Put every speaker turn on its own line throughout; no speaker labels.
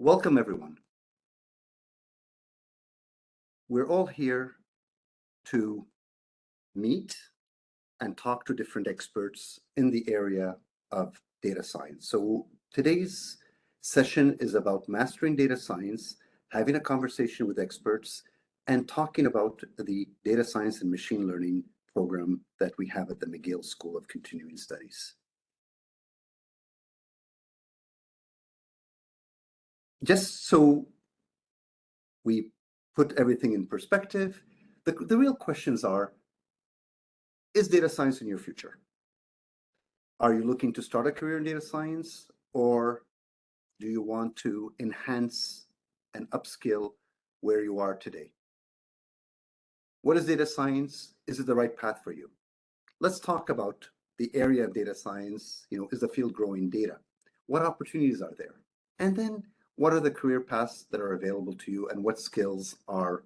Welcome, everyone. We're all here to meet and talk to different experts in the area of data science. So today's session is about mastering data science, having a conversation with experts, and talking about the data science and machine learning program that we have at the McGill School of Continuing Studies. Just so we put everything in perspective, the real questions are, is data science in your future? Are you looking to start a career in data science, or do you want to enhance and upskill where you are today? What is data science? Is it the right path for you? Let's talk about the area of data science. Is the field growing data? What opportunities are there? And then what are the career paths that are available to you, and what skills are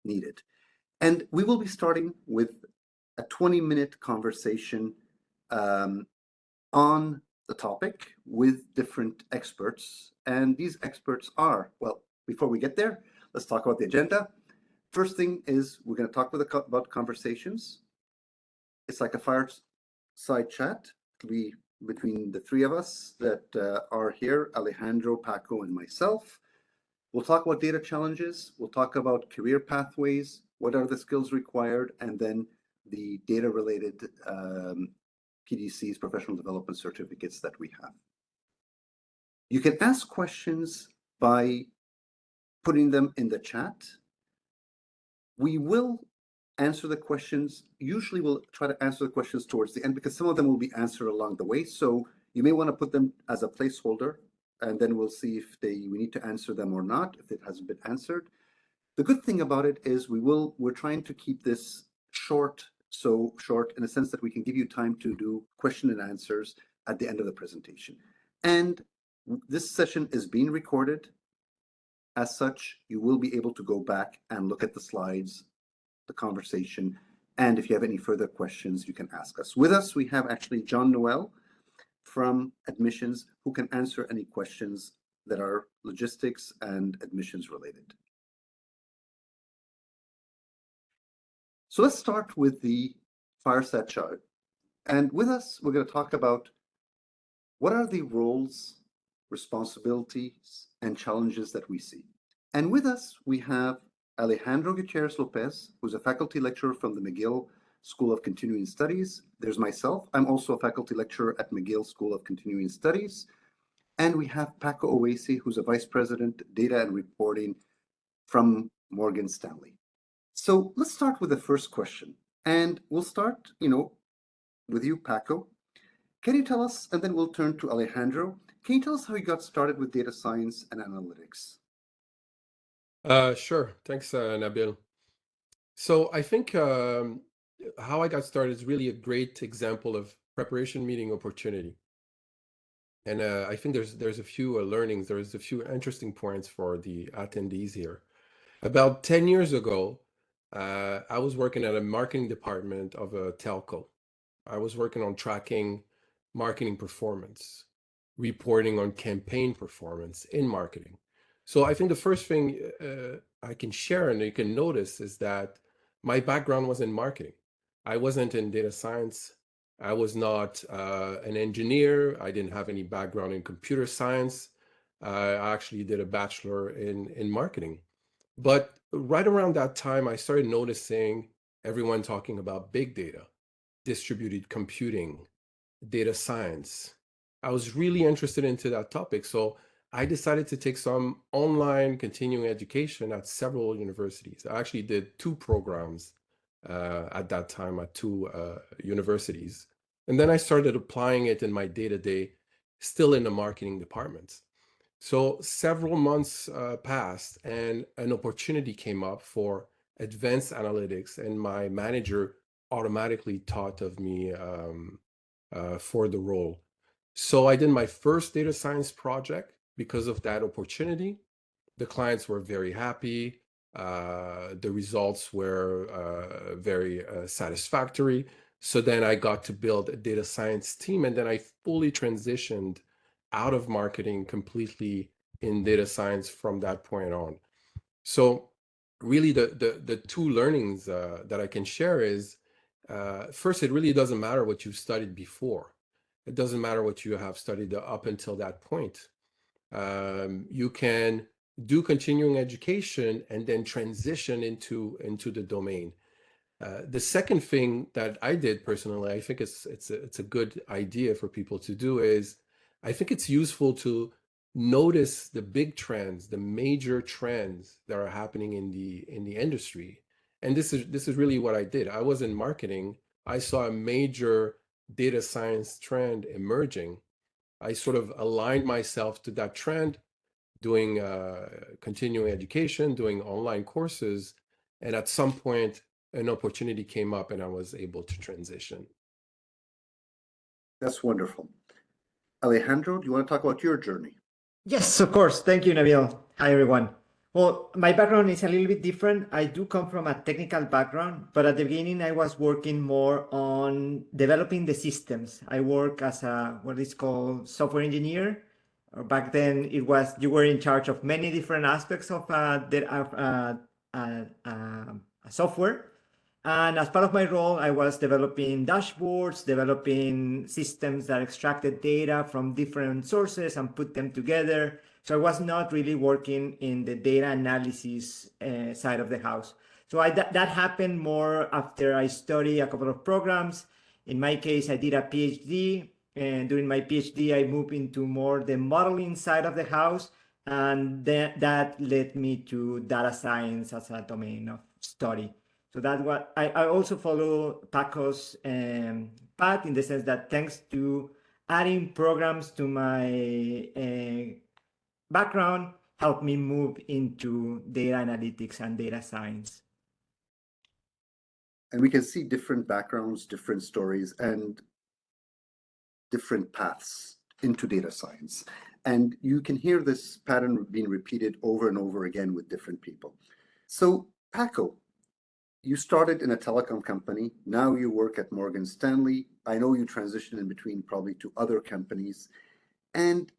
needed? And we will be starting with a 20-minute conversation on the topic with different experts. And these experts are, well, before we get there, let's talk about the agenda. First thing is we're going to talk about conversations. It's like a fireside chat between the three of us that are here, Alejandro, Paco, and myself. We'll talk about data challenges. We'll talk about career pathways. What are the skills required? And then the data-related PDCs, professional development certificates that we have. You can ask questions by putting them in the chat. We will answer the questions. Usually we'll try to answer the questions towards the end because some of them will be answered along the way. So you may want to put them as a placeholder, and then we'll see if we need to answer them or not, if it hasn't been answered. The good thing about it is we're trying to keep this short in a sense that we can give you time to do question and answers at the end of the presentation. And this session is being recorded. As such, you will be able to go back and look at the slides, the conversation, and if you have any further questions, you can ask us. With us, we have actually John Noel from admissions who can answer any questions that are logistics and admissions related. So let's start with the fireside chat. And with us, we're going to talk about what are the roles, responsibilities, and challenges that we see. And with us, we have Alejandro Gutierrez Lopez, who's a faculty lecturer from the McGill School of Continuing Studies. There's myself. I'm also a faculty lecturer at McGill School of Continuing Studies. And we have Paco Awissi, who's a vice president, data and reporting from Morgan Stanley. So let's start with the first question. And we'll start, with you, Paco. Can you tell us, and then we'll turn to Alejandro, can you tell us how you got started with data science and analytics?
Sure. Thanks, Nabil. So I think how I got started is really a great example of preparation meeting opportunity. And I think there's a few learnings, there's a few interesting points for the attendees here. About 10 years ago, I was working at a marketing department of a telco. I was working on tracking marketing performance, reporting on campaign performance in marketing. So I think the first thing I can share and you can notice is that my background was in marketing. I wasn't in data science. I was not an engineer. I didn't have any background in computer science. I actually did a bachelor in marketing. But right around that time, I started noticing everyone talking about big data, distributed computing, data science. I was really interested into that topic. So I decided to take some online continuing education at several universities. I actually did 2 programs at that time at 2 universities. And then I started applying it in my day-to-day, still in the marketing department. So several months passed and an opportunity came up for advanced analytics, and my manager automatically thought of me for the role. So I did my first data science project because of that opportunity. The clients were very happy. The results were very satisfactory. So then I got to build a data science team, and then I fully transitioned out of marketing completely in data science from that point on. So really the two learnings that I can share is, first, it really doesn't matter what you've studied before. It doesn't matter what you have studied up until that point. You can do continuing education and then transition into the domain. The second thing that I did personally, I think it's a good idea for people to do is, I think it's useful to notice the big trends, the major trends that are happening in the industry. And this is really what I did. I was in marketing. I saw a major data science trend emerging. I sort of aligned myself to that trend, doing continuing education, doing online courses, and at some point, an opportunity came up and I was able to transition.
That's wonderful. Alejandro, do you want to talk about your journey?
Yes, of course. Thank you, Nabil. Hi, everyone. Well, my background is a little bit different. I do come from a technical background, but at the beginning, I was working more on developing the systems. I work as a what is called software engineer. Back then, it was you were in charge of many different aspects of software. And as part of my role, I was developing dashboards, developing systems that extracted data from different sources and put them together. So I was not really working in the data analysis side of the house. So that happened more after I studied a couple of programs. In my case, I did a PhD. And during my PhD, I moved into more the modeling side of the house. And that led me to data science as a domain of study. So that's what I also follow Paco's path, in the sense that thanks to adding programs to my background, helped me move into data analytics and data science.
And we can see different backgrounds, different stories, and different paths into data science. And you can hear this pattern being repeated over and over again with different people. So, Paco, you started in a telecom company. Now you work at Morgan Stanley. I know you transitioned in between probably to other companies. And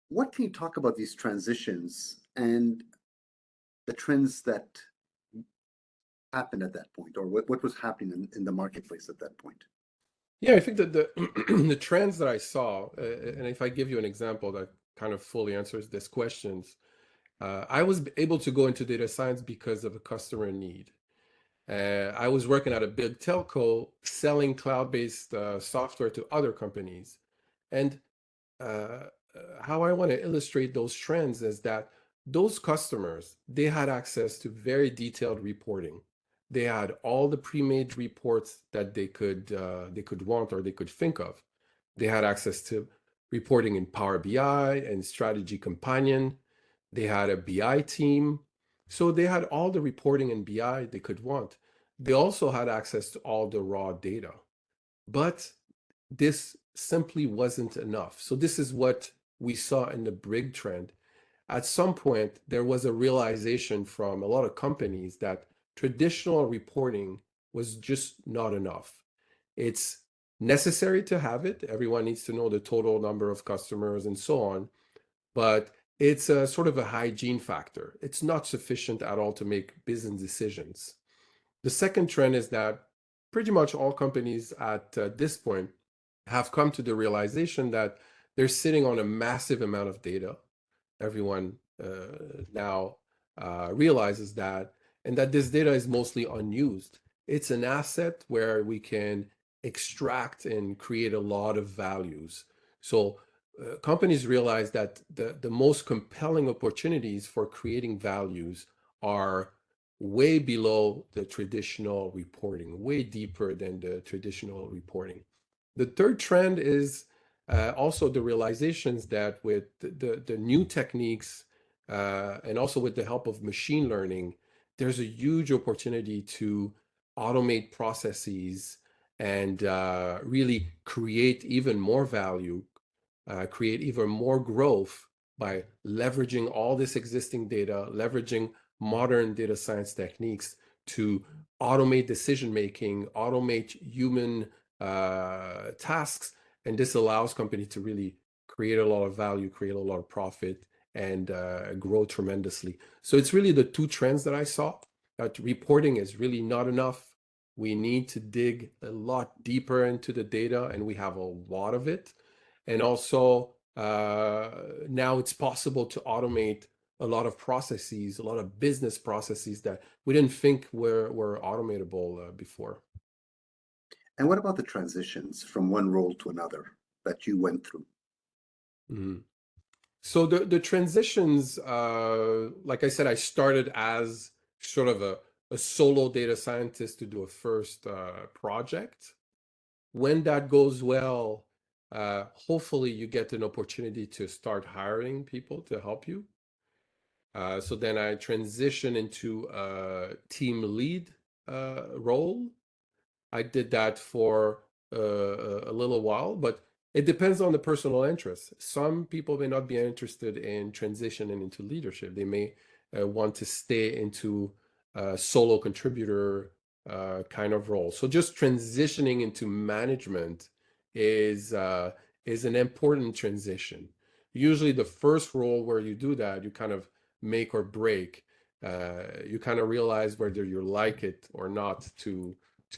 what can you talk about these transitions and the trends that happened at that point, or what was happening in the marketplace at that point?
Yeah, I think that the the trends that I saw, and if I give you an example that kind of fully answers this questions, I was able to go into data science because of a customer need. I was working at a big telco selling cloud-based software to other companies. And how I want to illustrate those trends is that those customers, they had access to very detailed reporting. They had all the pre-made reports that they could want or they could think of. They had access to reporting in Power BI and Strategy Companion. They had a BI team. So they had all the reporting in BI they could want. They also had access to all the raw data. But this simply wasn't enough. So this is what we saw in the big trend. At some point, there was a realization from a lot of companies that traditional reporting was just not enough. It's necessary to have it. Everyone needs to know the total number of customers and so on, but it's a sort of a hygiene factor. It's not sufficient at all to make business decisions. The second trend is that pretty much all companies at this point have come to the realization that they're sitting on a massive amount of data. Everyone now realizes that, and that this data is mostly unused. It's an asset where we can extract and create a lot of values. So companies realize that the most compelling opportunities for creating values are way below the traditional reporting, way deeper than the traditional reporting. The third trend is also the realizations that with the new techniques and also with the help of machine learning, there's a huge opportunity to automate processes and really create even more value, create even more growth by leveraging all this existing data, leveraging modern data science techniques to automate decision making, automate human tasks. And this allows companies to really create a lot of value, create a lot of profit, and grow tremendously. So it's really the two trends that I saw. That reporting is really not enough. We need to dig a lot deeper into the data, and we have a lot of it. And also now it's possible to automate a lot of processes, a lot of business processes that we didn't think were automatable before.
And what about the transitions from one role to another that you went through?
Mm-hmm. So the transitions, like I said, I started as sort of a solo data scientist to do a first project. When that goes well, hopefully you get an opportunity to start hiring people to help you. So then I transition into a team lead role. I did that for a little while, but it depends on the personal interest. Some people may not be interested in transitioning into leadership. They may want to stay into a solo contributor kind of role. So just transitioning into management is an important transition. Usually the first role where you do that, you kind of make or break. You kind of realize whether you like it or not to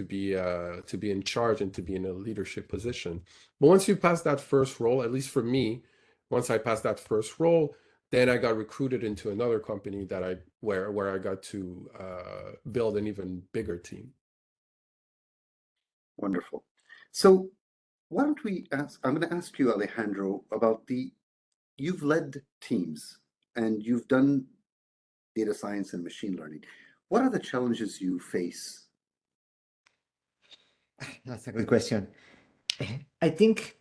be in charge and to be in a leadership position. But once you pass that first role, at least for me, once I passed that first role, then I got recruited into another company that where I got to build an even bigger team.
Wonderful. So why don't we ask, I'm going to ask you, Alejandro, about you've led teams and you've done data science and machine learning. What are the challenges you face?
That's a good question. I think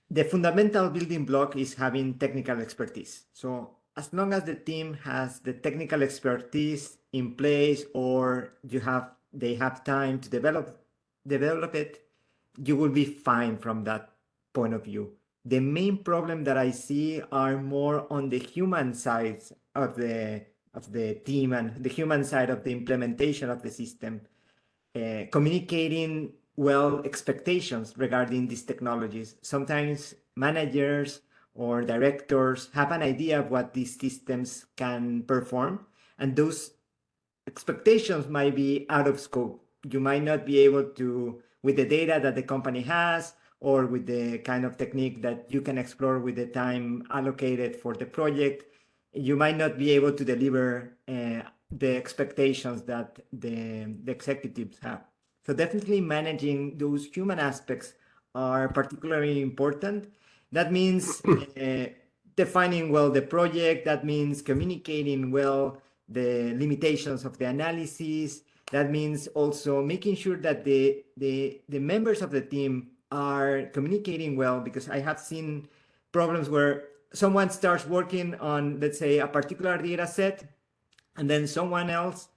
the fundamental building block is having technical expertise. So as long as the team has the technical expertise in place, or they have time to develop it, you will be fine from that point of view. The main problem that I see are more on the human side of the team and the human side of the implementation of the system, communicating well expectations regarding these technologies. Sometimes managers or directors have an idea of what these systems can perform, and those expectations might be out of scope. You might not be able to, with the data that the company has, or with the kind of technique that you can explore with the time allocated for the project, you might not be able to deliver the expectations that the executives have. So definitely managing those human aspects are particularly important. That means defining well the project. That means communicating well the limitations of the analysis. That means also making sure that the members of the team are communicating well, because I have seen problems where someone starts working on, let's say, a particular data set, and then someone else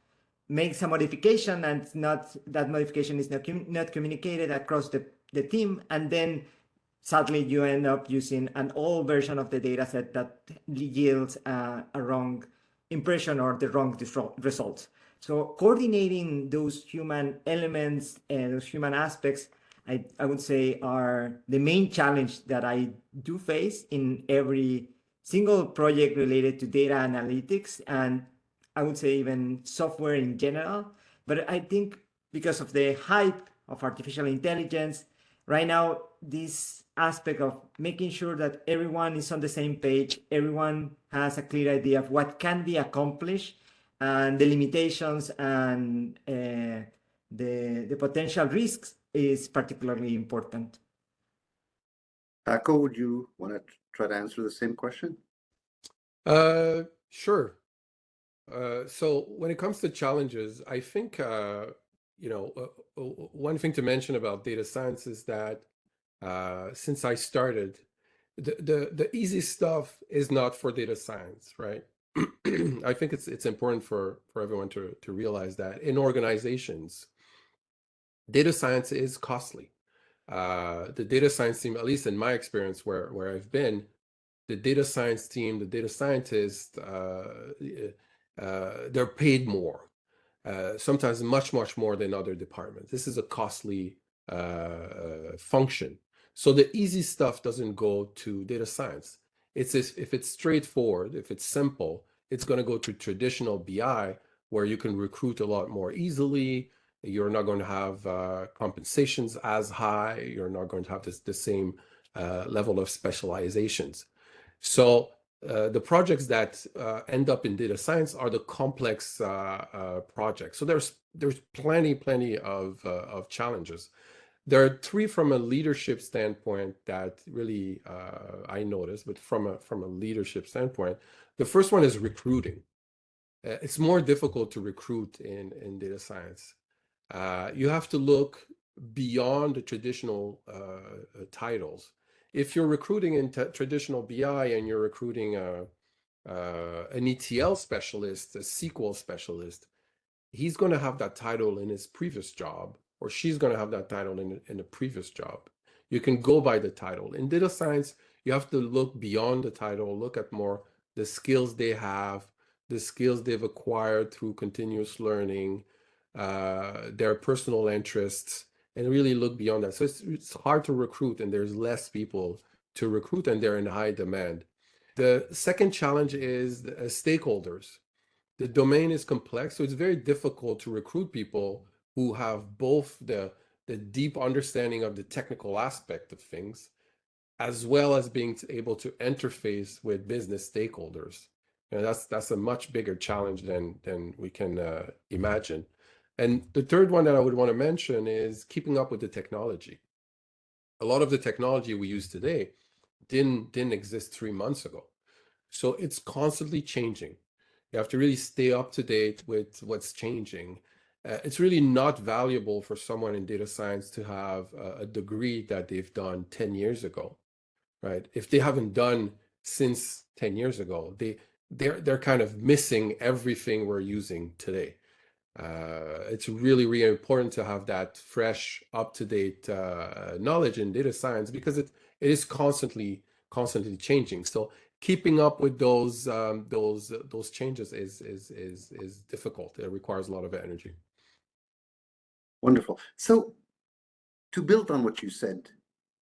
makes a modification, and that modification is not communicated across the team, and then sadly you end up using an old version of the data set that yields a wrong impression or the wrong results. So coordinating those human elements and those human aspects, I would say, are the main challenge that I do face in every single project related to data analytics, and I would say even software in general. But I think because of the hype of artificial intelligence, right now, this aspect of making sure that everyone is on the same page, everyone has a clear idea of what can be accomplished, and the limitations and the potential risks is particularly important.
Paco, would you want to try to answer the same question?
Sure. So when it comes to challenges, I think one thing to mention about data science is that since I started, the easy stuff is not for data science, right? I think it's important for everyone to realize that in organizations, data science is costly. The data science team, at least in my experience where I've been, the data science team, the data scientists, they're paid more, sometimes much more than other departments. This is a costly function. So the easy stuff doesn't go to data science. If it's straightforward, if it's simple, it's going to go to traditional BI where you can recruit a lot more easily. You're not going to have compensations as high. You're not going to have the same level of specializations. So the projects that end up in data science are the complex projects. So there's plenty of challenges. There are three from a leadership standpoint that really I noticed, but from a leadership standpoint, the first one is recruiting. It's more difficult to recruit in data science. You have to look beyond the traditional titles. If you're recruiting in traditional BI and you're recruiting an ETL specialist, a SQL specialist, he's going to have that title in his previous job, or she's going to have that title in a previous job. You can go by the title. In data science, you have to look beyond the title, look at more the skills they have, the skills they've acquired through continuous learning, their personal interests, and really look beyond that. So it's hard to recruit, and there's less people to recruit, and they're in high demand. The second challenge is stakeholders. The domain is complex, so it's very difficult to recruit people who have both the deep understanding of the technical aspect of things, as well as being able to interface with business stakeholders. And that's a much bigger challenge than we can imagine. And the third one that I would want to mention is keeping up with the technology. A lot of the technology we use today didn't exist 3 months ago. So it's constantly changing. You have to really stay up to date with what's changing. It's really not valuable for someone in data science to have a degree that they've done 10 years ago, right? If they haven't done since 10 years ago, they're kind of missing everything we're using today. It's really important to have that fresh, up-to-date knowledge in data science because it is constantly changing. So keeping up with those changes is difficult. It requires a lot of energy.
Wonderful. So to build on what you said,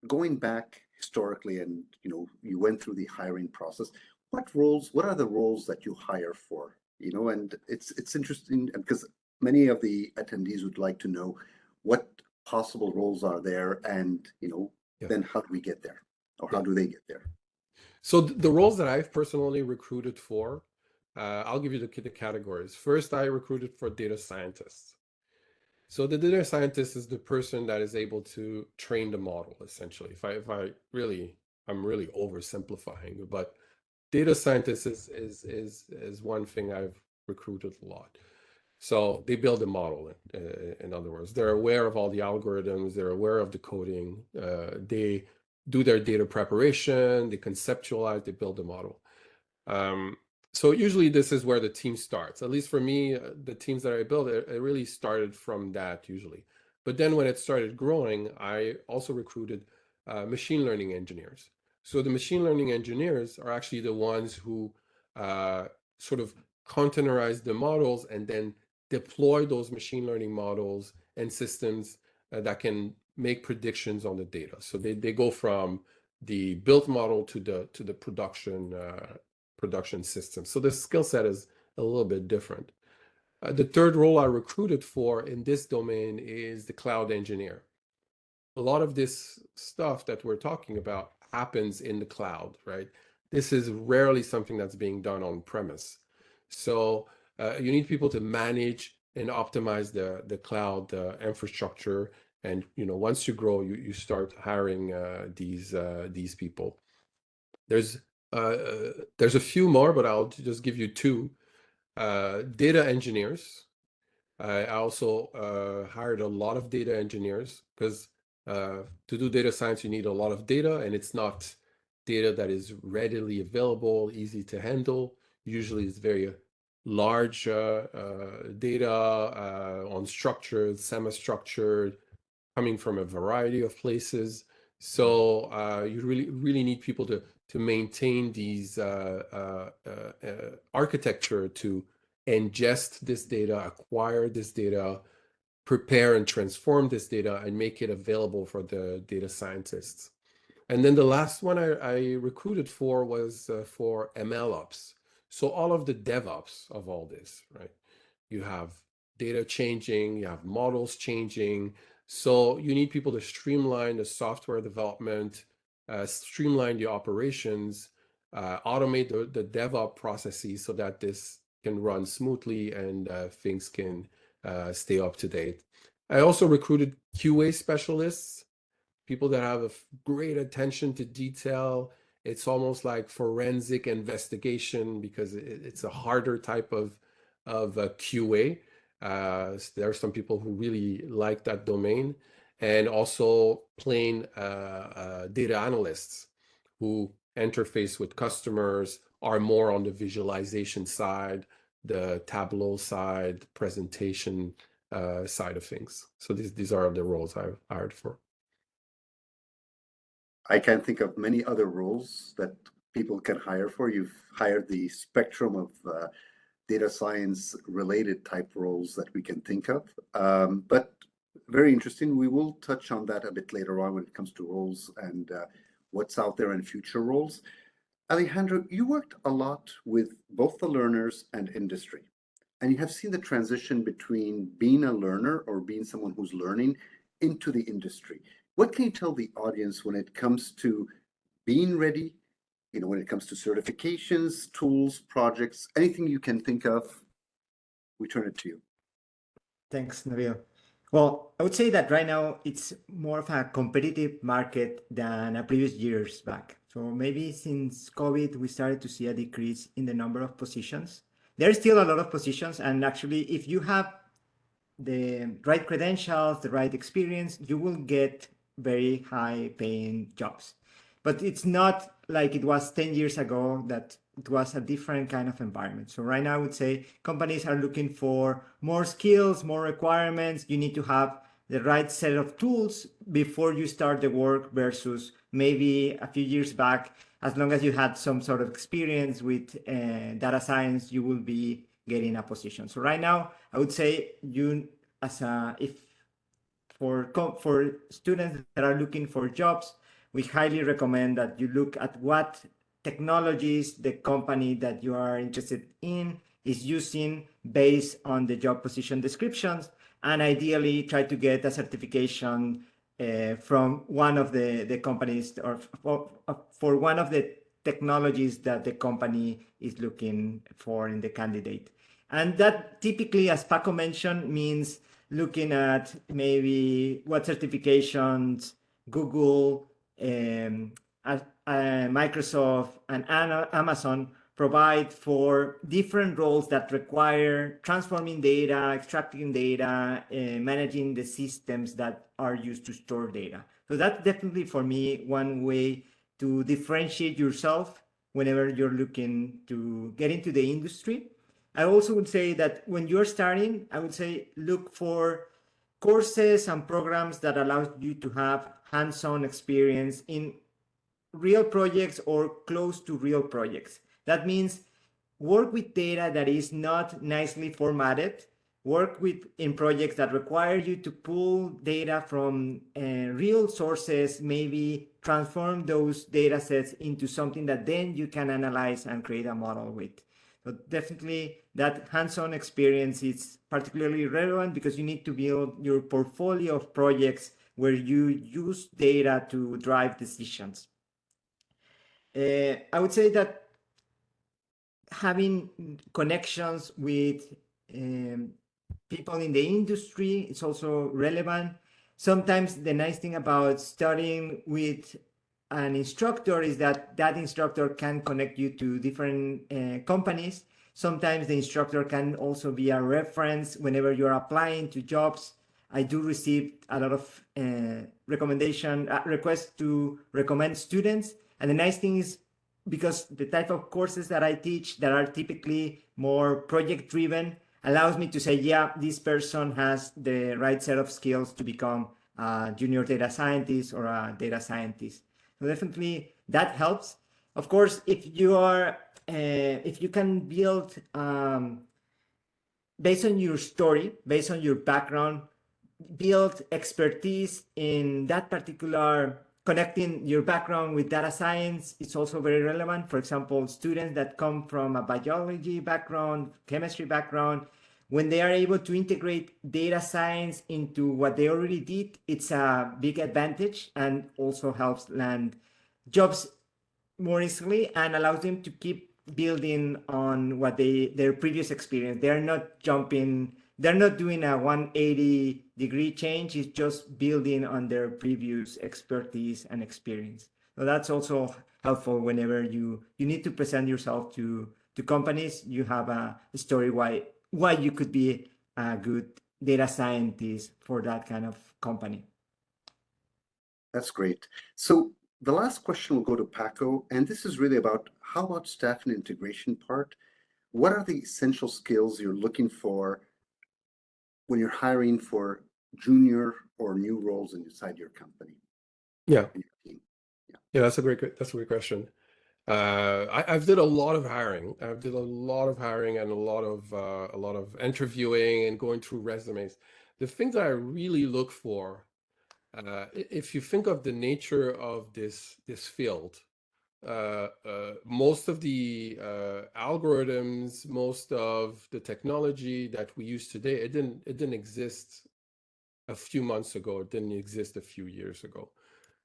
going back historically, and you went through the hiring process, what are the roles that you hire for? And it's interesting because many of the attendees would like to know what possible roles are there, and then how do we get there, or how do they get there?
So the roles that I've personally recruited for, I'll give you the categories. First, I recruited for data scientists. So the data scientist is the person that is able to train the model, essentially. I'm really oversimplifying, but data scientist is one thing I've recruited a lot. So they build a model, in other words. They're aware of all the algorithms, they're aware of the coding, they do their data preparation, they conceptualize, they build a model. So usually this is where the team starts. At least for me, the teams that I built, it really started from that usually. But then when it started growing, I also recruited machine learning engineers. So the machine learning engineers are actually the ones who sort of containerize the models and then deploy those machine learning models and systems that can make predictions on the data. So they go from the built model to the production system. So the skill set is a little bit different. The third role I recruited for in this domain is the cloud engineer. A lot of this stuff that we're talking about happens in the cloud, right? This is rarely something that's being done on premise. So you need people to manage and optimize the cloud infrastructure. And once you grow, you start hiring these people. There's a few more, but I'll just give you two. Data engineers. I also hired a lot of data engineers because to do data science, you need a lot of data, and it's not data that is readily available, easy to handle. Usually it's very large data, unstructured, semi-structured, coming from a variety of places. So you really need people to maintain these architecture to ingest this data, acquire this data, prepare and transform this data, and make it available for the data scientists. And then the last one I recruited for was for ML ops. So all of the DevOps of all this, right? You have data changing, you have models changing. So you need people to streamline the software development, streamline the operations, automate the DevOps processes so that this can run smoothly and things can stay up to date. I also recruited QA specialists, people that have a great attention to detail. It's almost like forensic investigation because it's a harder type of QA. There are some people who really like that domain, and also plain data analysts who interface with customers, are more on the visualization side, the Tableau side, presentation side of things. So these are the roles I've hired for.
I can't think of many other roles that people can hire for. You've hired the spectrum of data science related type roles that we can think of. But very interesting. We will touch on that a bit later on when it comes to roles and what's out there in future roles. Alejandro, you worked a lot with both the learners and industry, and you have seen the transition between being a learner or being someone who's learning into the industry. What can you tell the audience when it comes to being ready, when it comes to certifications, tools, projects, anything you can think of? We turn it to you.
Thanks, Nabil. Well, I would say that right now it's more of a competitive market than a previous years back. So maybe since COVID, we started to see a decrease in the number of positions. There's still a lot of positions, and actually, if you have the right credentials, the right experience, you will get very high paying jobs. But it's not like it was 10 years ago that it was a different kind of environment. So right now I would say companies are looking for more skills, more requirements. You need to have the right set of tools before you start the work versus maybe a few years back, as long as you had some sort of experience with data science, you will be getting a position. So right now, I would say for students that are looking for jobs, we highly recommend that you look at what technologies the company that you are interested in is using based on the job position descriptions, and ideally try to get a certification from one of the companies or for one of the technologies that the company is looking for in the candidate. And that typically, as Paco mentioned, means looking at maybe what certifications Google, Microsoft, and Amazon provide for different roles that require transforming data, extracting data, managing the systems that are used to store data. So that's definitely, for me, one way to differentiate yourself whenever you're looking to get into the industry. I also would say that when you're starting, I would say look for courses and programs that allow you to have hands-on experience in real projects or close to real projects. That means work with data that is not nicely formatted, work in projects that require you to pull data from real sources, maybe transform those data sets into something that then you can analyze and create a model with. So definitely that hands-on experience is particularly relevant because you need to build your portfolio of projects where you use data to drive decisions. I would say that having connections with people in the industry is also relevant. Sometimes the nice thing about studying with an instructor is that that instructor can connect you to different companies. Sometimes the instructor can also be a reference whenever you're applying to jobs. I do receive a lot of requests to recommend students. And the nice thing is, because the type of courses that I teach that are typically more project driven allows me to say, yeah, this person has the right set of skills to become a junior data scientist or a data scientist. So definitely that helps. Of course, if you can build based on your story, based on your background, build expertise in that particular connecting your background with data science is also very relevant. For example, students that come from a biology background, chemistry background, when they are able to integrate data science into what they already did, it's a big advantage and also helps land jobs more easily and allows them to keep building on what their previous experience. They're not doing a 180-degree change. It's just building on their previous expertise and experience. So that's also helpful whenever you need to present yourself to companies. You have a story why you could be a good data scientist for that kind of company.
That's great. So the last question will go to Paco, and this is really about how about staff and integration part? What are the essential skills you're looking for when you're hiring for junior or new roles inside your company?
Yeah.
and your team?
Yeah, that's a great question. I've did a lot of hiring. I've did a lot of hiring and a lot of interviewing and going through resumes. The things that I really look for, if you think of the nature of this field, most of the algorithms, most of the technology that we use today, it didn't exist a few months ago. It didn't exist a few years ago,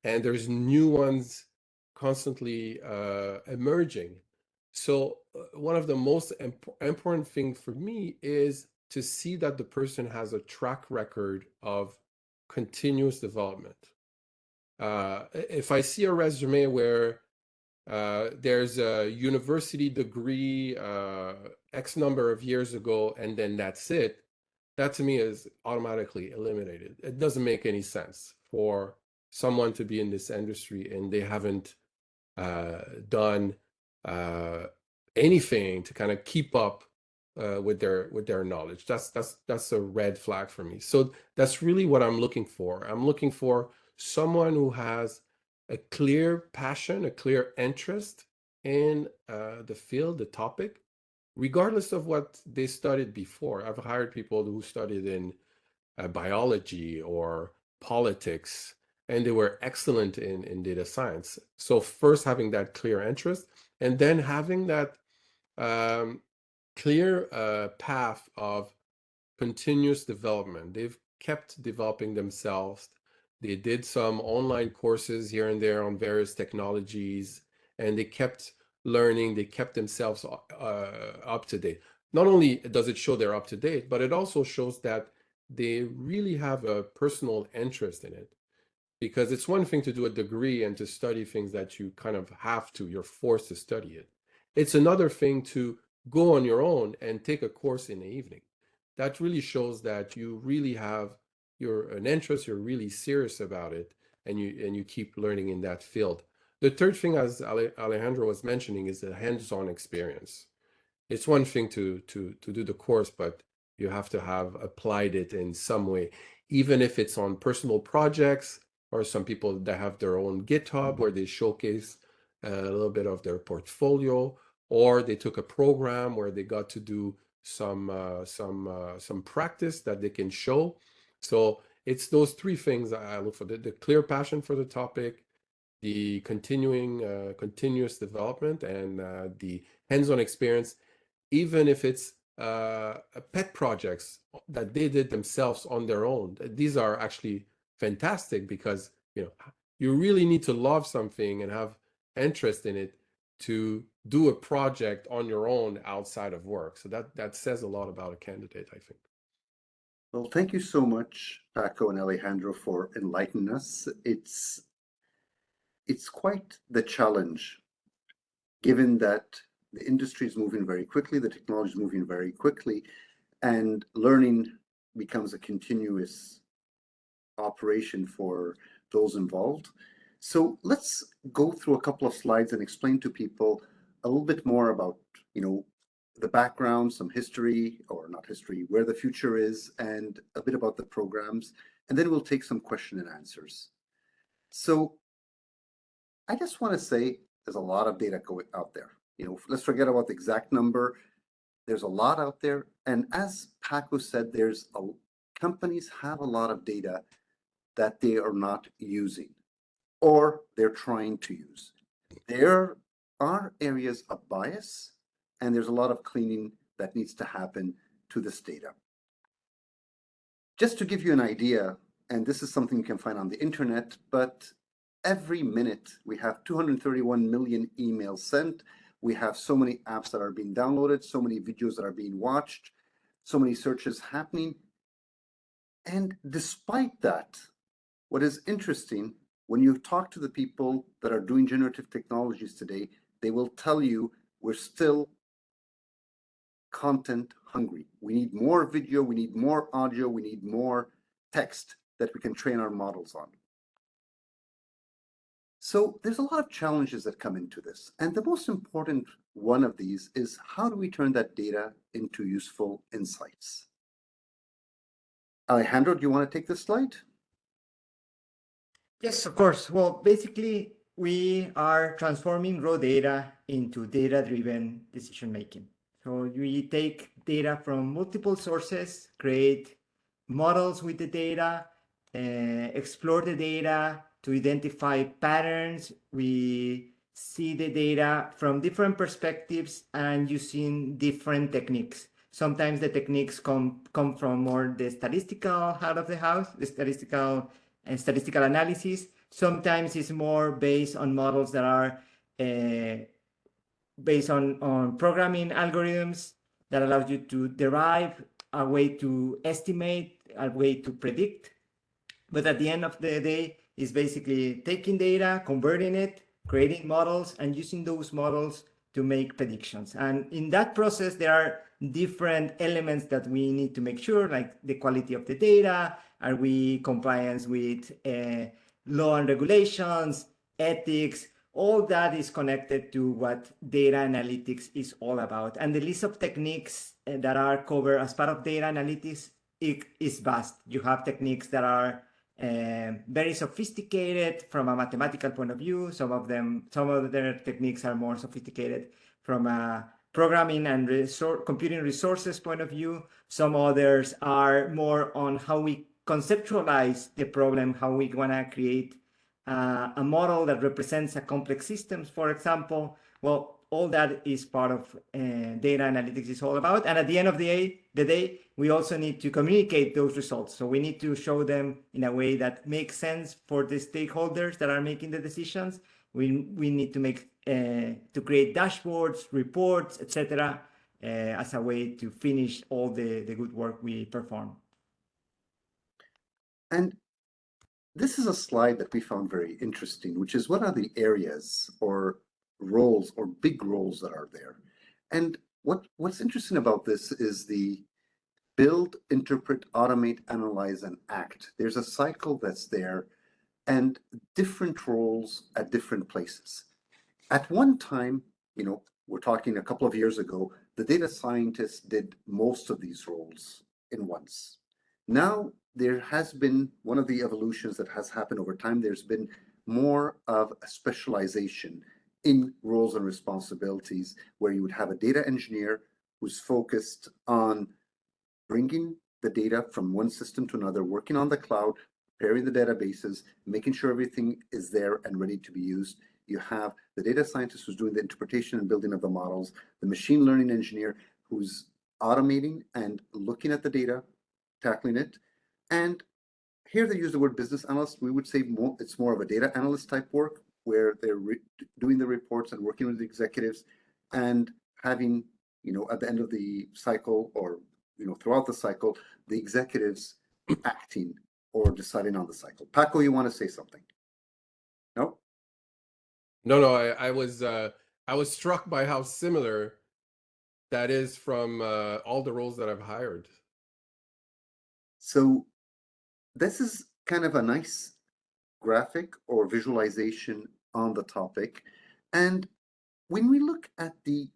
and there's new ones constantly emerging. So one of the most important things for me is to see that the person has a track record of continuous development. If I see a resume where there's a university degree X number of years ago and then that's it, that to me is automatically eliminated. It doesn't make any sense for someone to be in this industry and they haven't done anything to kind of keep up with their knowledge. That's a red flag for me. So that's really what I'm looking for. I'm looking for someone who has a clear passion, a clear interest in the field, the topic, regardless of what they studied before. I've hired people who studied in biology or politics, and they were excellent in data science. So first having that clear interest, and then having that clear path of continuous development. They've kept developing themselves. They did some online courses here and there on various technologies, and they kept learning. They kept themselves up to date. Not only does it show they're up to date, but it also shows that they really have a personal interest in it. Because it's one thing to do a degree and to study things that you kind of have to, you're forced to study it. It's another thing to go on your own and take a course in the evening. That really shows that you really have an interest, you're really serious about it, and you keep learning in that field. The third thing, as Alejandro was mentioning, is the hands-on experience. It's one thing to do the course, but you have to have applied it in some way, even if it's on personal projects, or some people that have their own GitHub where they showcase a little bit of their portfolio, or they took a program where they got to do some practice that they can show. So it's those three things I look for: the clear passion for the topic, the continuous development, and the hands-on experience, even if it's pet projects that they did themselves on their own. These are actually fantastic because you really need to love something and have interest in it to do a project on your own outside of work. So that says a lot about a candidate, I think.
Well, thank you so much, Paco and Alejandro, for enlightening us. It's quite the challenge, given that the industry is moving very quickly, the technology is moving very quickly, and learning becomes a continuous operation for those involved. So let's go through a couple of slides and explain to people a little bit more about, the background, some history, or not history, where the future is, and a bit about the programs, and then we'll take some question and answers. So I just want to say there's a lot of data going out there. Let's forget about the exact number. There's a lot out there. And as Paco said, companies have a lot of data that they are not using. or they're trying to use. There are areas of bias, and there's a lot of cleaning that needs to happen to this data. Just to give you an idea, and this is something you can find on the internet, but every minute we have 231 million emails sent. We have so many apps that are being downloaded, so many videos that are being watched, so many searches happening. And despite that, what is interesting, when you talk to the people that are doing generative technologies today, they will tell you we're still content hungry. We need more video, we need more audio, we need more text that we can train our models on. So there's a lot of challenges that come into this. And the most important one of these is how do we turn that data into useful insights? Alejandro, do you want to take this slide?
Yes, of course. Well, basically, we are transforming raw data into data-driven decision-making. So we take data from multiple sources, create models with the data, explore the data to identify patterns. We see the data from different perspectives and using different techniques. Sometimes the techniques come from more the statistical part of the house, the statistical analysis. Sometimes it's more based on models that are based on programming algorithms that allows you to derive a way to estimate, a way to predict. But at the end of the day, it's basically taking data, converting it, creating models, and using those models to make predictions. And in that process, there are different elements that we need to make sure, like the quality of the data, are we compliance with law and regulations, ethics, all that is connected to what data analytics is all about. And the list of techniques that are covered as part of data analytics is vast. You have techniques that are very sophisticated from a mathematical point of view. Some of their techniques are more sophisticated from a programming and computing resources point of view. Some others are more on how we conceptualize the problem, how we want to create a model that represents a complex system, for example. Well, all that is part of data analytics is all about. And at the end of the day, we also need to communicate those results. So we need to show them in a way that makes sense for the stakeholders that are making the decisions. We need to create dashboards, reports, etc., as a way to finish all the good work we perform.
And this is a slide that we found very interesting, which is what are the areas or roles or big roles that are there. And what's interesting about this is the build, interpret, automate, analyze, and act. There's a cycle that's there and different roles at different places. At one time, we're talking a couple of years ago, the data scientists did most of these roles in once. Now, there has been one of the evolutions that has happened over time. There's been more of a specialization in roles and responsibilities where you would have a data engineer who's focused on bringing the data from one system to another, working on the cloud, preparing the databases, making sure everything is there and ready to be used. You have the data scientist who's doing the interpretation and building of the models, the machine learning engineer who's automating and looking at the data, tackling it. And here they use the word business analyst. We would say it's more of a data analyst type work where they're doing the reports and working with the executives and having, at the end of the cycle or, throughout the cycle, the executives acting or deciding on the cycle. Paco, you want to say something? No?
No, I was struck by how similar that is from all the roles that I've hired.
So this is kind of a nice graphic or visualization on the topic. And when we look at the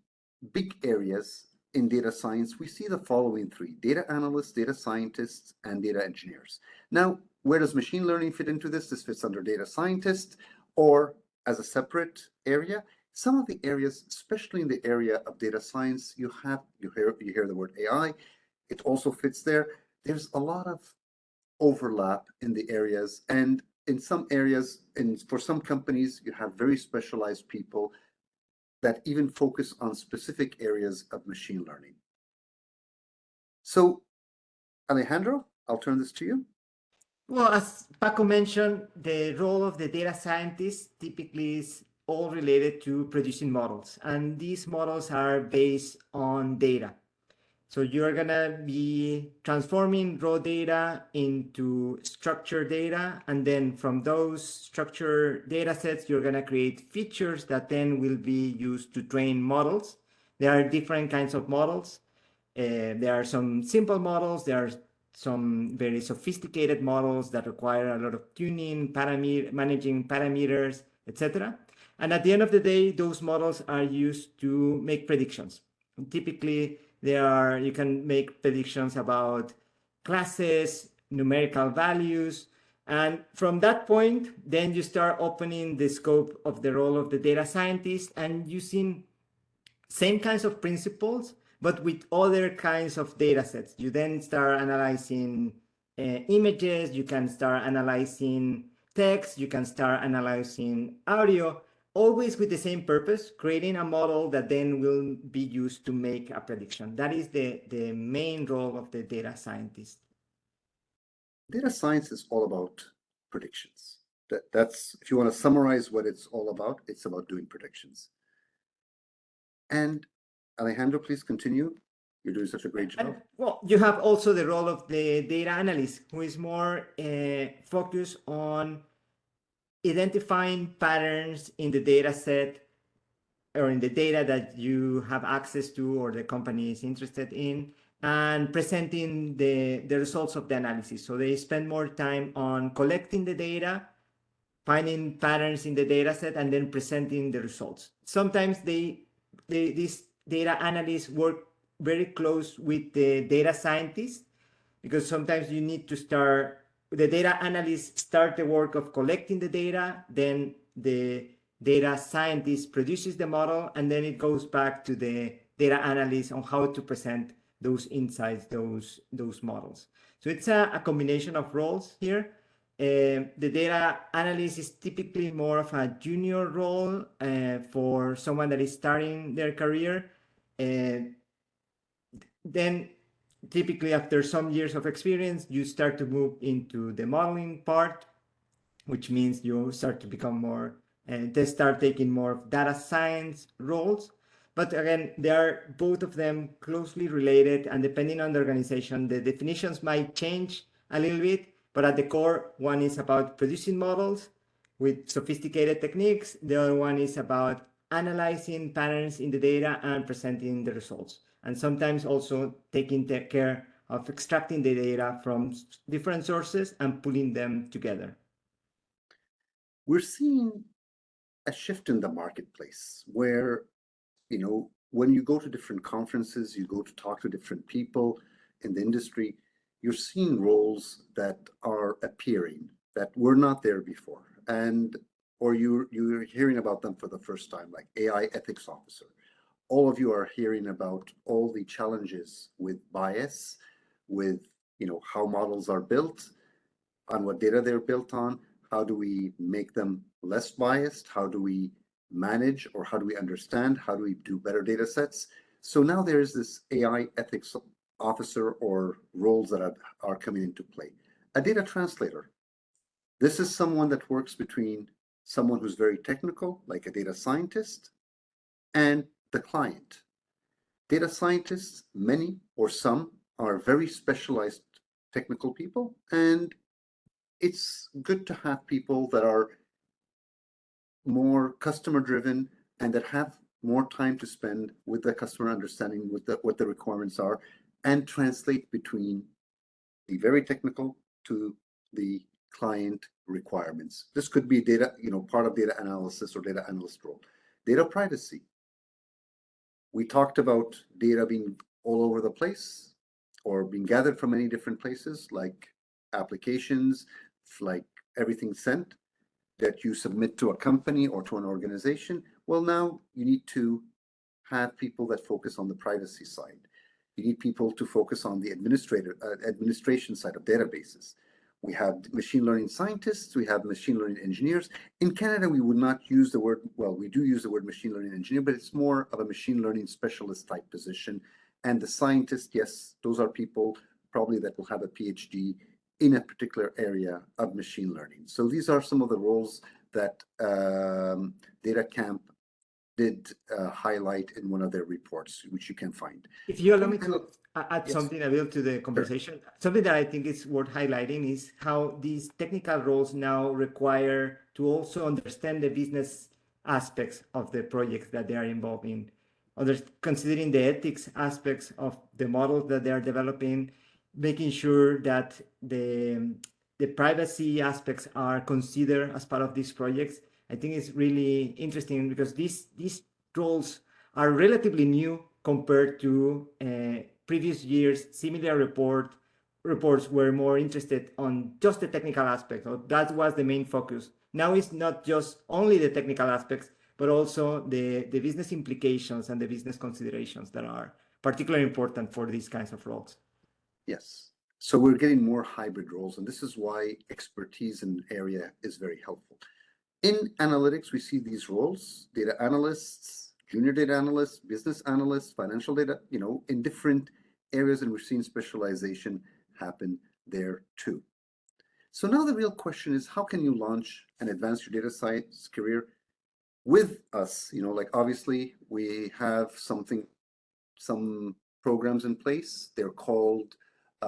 big areas in data science, we see the following three: data analysts, data scientists, and data engineers. Now, where does machine learning fit into this? This fits under data scientist or as a separate area. Some of the areas, especially in the area of data science, you hear the word AI. It also fits there. There's a lot of overlap in the areas, and in some areas, and for some companies, you have very specialized people that even focus on specific areas of machine learning. So, Alejandro, I'll turn this to you.
Well, as Paco mentioned, the role of the data scientist typically is all related to producing models. And these models are based on data. So you're going to be transforming raw data into structured data. And then from those structured data sets, you're going to create features that then will be used to train models. There are different kinds of models. There are some simple models. There are some very sophisticated models that require a lot of tuning, managing parameters, etc. And at the end of the day, those models are used to make predictions. And typically, you can make predictions about classes, numerical values, and from that point, then you start opening the scope of the role of the data scientist and using same kinds of principles, but with other kinds of data sets. You then start analyzing images, you can start analyzing text, you can start analyzing audio, always with the same purpose, creating a model that then will be used to make a prediction. That is the main role of the data scientist.
Data science is all about predictions. That's, if you want to summarize what it's all about, it's about doing predictions. And Alejandro, please continue. You're doing such a great job.
Well, you have also the role of the data analyst, who is more focused on identifying patterns in the data set or in the data that you have access to or the company is interested in, and presenting the results of the analysis. So they spend more time on collecting the data, finding patterns in the data set, and then presenting the results. Sometimes these data analysts work very close with the data scientists, because sometimes you need to start, the data analysts start the work of collecting the data, then the data scientist produces the model, and then it goes back to the data analyst on how to present those insights, those models. So it's a combination of roles here. The data analyst is typically more of a junior role for someone that is starting their career. Then typically after some years of experience, you start to move into the modeling part, which means you start to become more, and they start taking more of data science roles. But again, they are both of them closely related, and depending on the organization, the definitions might change a little bit, but at the core, one is about producing models with sophisticated techniques. The other one is about analyzing patterns in the data and presenting the results. And sometimes also taking care of extracting the data from different sources and pulling them together.
We're seeing a shift in the marketplace where, you know, when you go to different conferences, you go to talk to different people in the industry, you're seeing roles that are appearing that were not there before, or you're hearing about them for the first time, like AI ethics officer. All of you are hearing about all the challenges with bias, with, you know, how models are built, on what data they're built on. How do we make them less biased? How do we manage, or how do we understand? How do we do better data sets? So now there's this AI ethics officer or roles that are coming into play. A data translator. This is someone that works between someone who's very technical, like a data scientist, and the client. Data scientists, many or some, are very specialized technical people, and it's good to have people that are more customer driven and that have more time to spend with the customer, understanding what the requirements are, and translate between the very technical to the client requirements. This could be data, you know, part of data analysis or data analyst role. Data privacy. We talked about data being all over the place or being gathered from many different places, like applications, like everything sent that you submit to a company or to an organization. Well, now you need to have people that focus on the privacy side. You need people to focus on the administration side of databases. We have machine learning scientists, we have machine learning engineers. In Canada, we would not use the word, well, we do use the word machine learning engineer, but it's more of a machine learning specialist type position. And the scientists, yes, those are people probably that will have a PhD in a particular area of machine learning. So these are some of the roles that DataCamp did highlight in one of their reports, which you can find.
If you allow me to add
Yes.
something, Nabil, to the conversation, something that I think is worth highlighting is how these technical roles now require to also understand the business aspects of the projects that they are involved in, considering the ethics aspects of the models that they are developing, making sure that the privacy aspects are considered as part of these projects. I think it's really interesting because these roles are relatively new compared to previous years. Similar reports were more interested on just the technical aspects. So that was the main focus. Now it's not just only the technical aspects, but also the business implications and the business considerations that are particularly important for these kinds of roles.
Yes. So we're getting more hybrid roles, and this is why expertise in the area is very helpful. In analytics, we see these roles: data analysts, junior data analysts, business analysts, financial data, in different areas, and we're seeing specialization happen there too. So now the real question is, how can you launch and advance your data science career with us? Like obviously we have some programs in place. They're called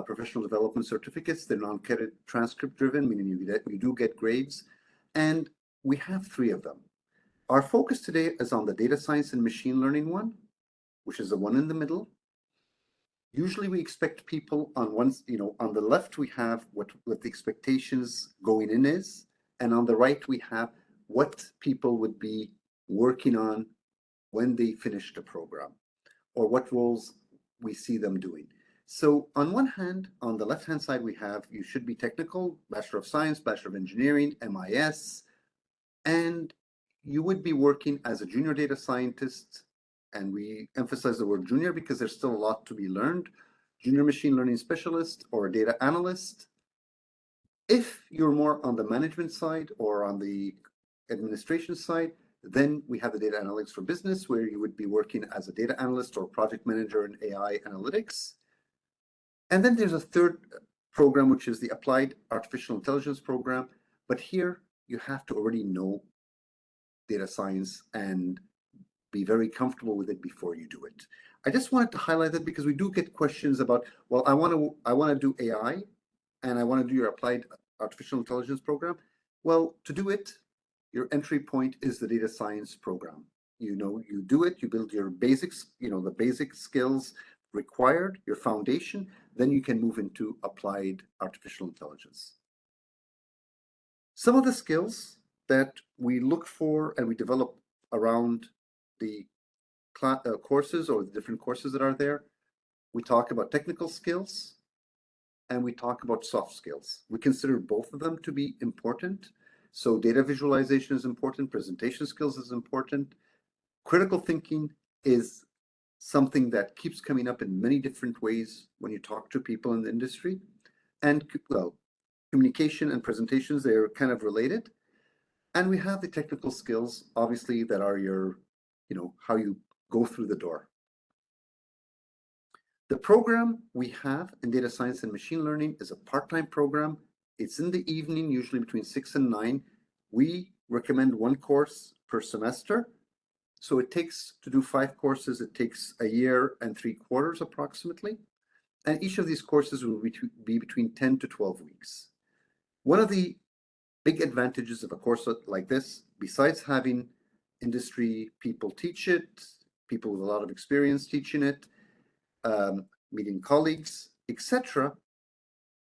professional development certificates. They're non-credit transcript driven, meaning you do get grades. And we have 3 of them. Our focus today is on the data science and machine learning one, which is the one in the middle. Usually we expect people on the left, we have what the expectations going in is, and on the right, we have what people would be working on when they finish the program, or what roles we see them doing. So on one hand, on the left-hand side, we have, you should be technical, Bachelor of Science, Bachelor of Engineering, MIS, and you would be working as a junior data scientist, and we emphasize the word junior because there's still a lot to be learned, junior machine learning specialist or a data analyst. If you're more on the management side or on the administration side, then we have the data analytics for business, where you would be working as a data analyst or project manager in AI analytics. And then there's a third program, which is the Applied Artificial Intelligence program. But here you have to already know data science and be very comfortable with it before you do it. I just wanted to highlight that because we do get questions about, well, I want to do AI and I want to do your Applied Artificial Intelligence program. Well, to do it, your entry point is the data science program. You do it, you build your basics, the basic skills required, your foundation, then you can move into applied artificial intelligence. Some of the skills that we look for and we develop around the courses or the different courses that are there, we talk about technical skills and we talk about soft skills. We consider both of them to be important. So data visualization is important, presentation skills is important. Critical thinking is something that keeps coming up in many different ways when you talk to people in the industry. And well, communication and presentations, they're kind of related. And we have the technical skills, obviously, that are your, how you go through the door. The program we have in data science and machine learning is a part-time program. It's in the evening, usually between 6 and 9. We recommend 1 course per semester. So it takes, to do 5 courses, it takes a year and 3 quarters approximately. And each of these courses will be between 10 to 12 weeks. One of the big advantages of a course like this, besides having industry people teach it, people with a lot of experience teaching it, meeting colleagues, etc.,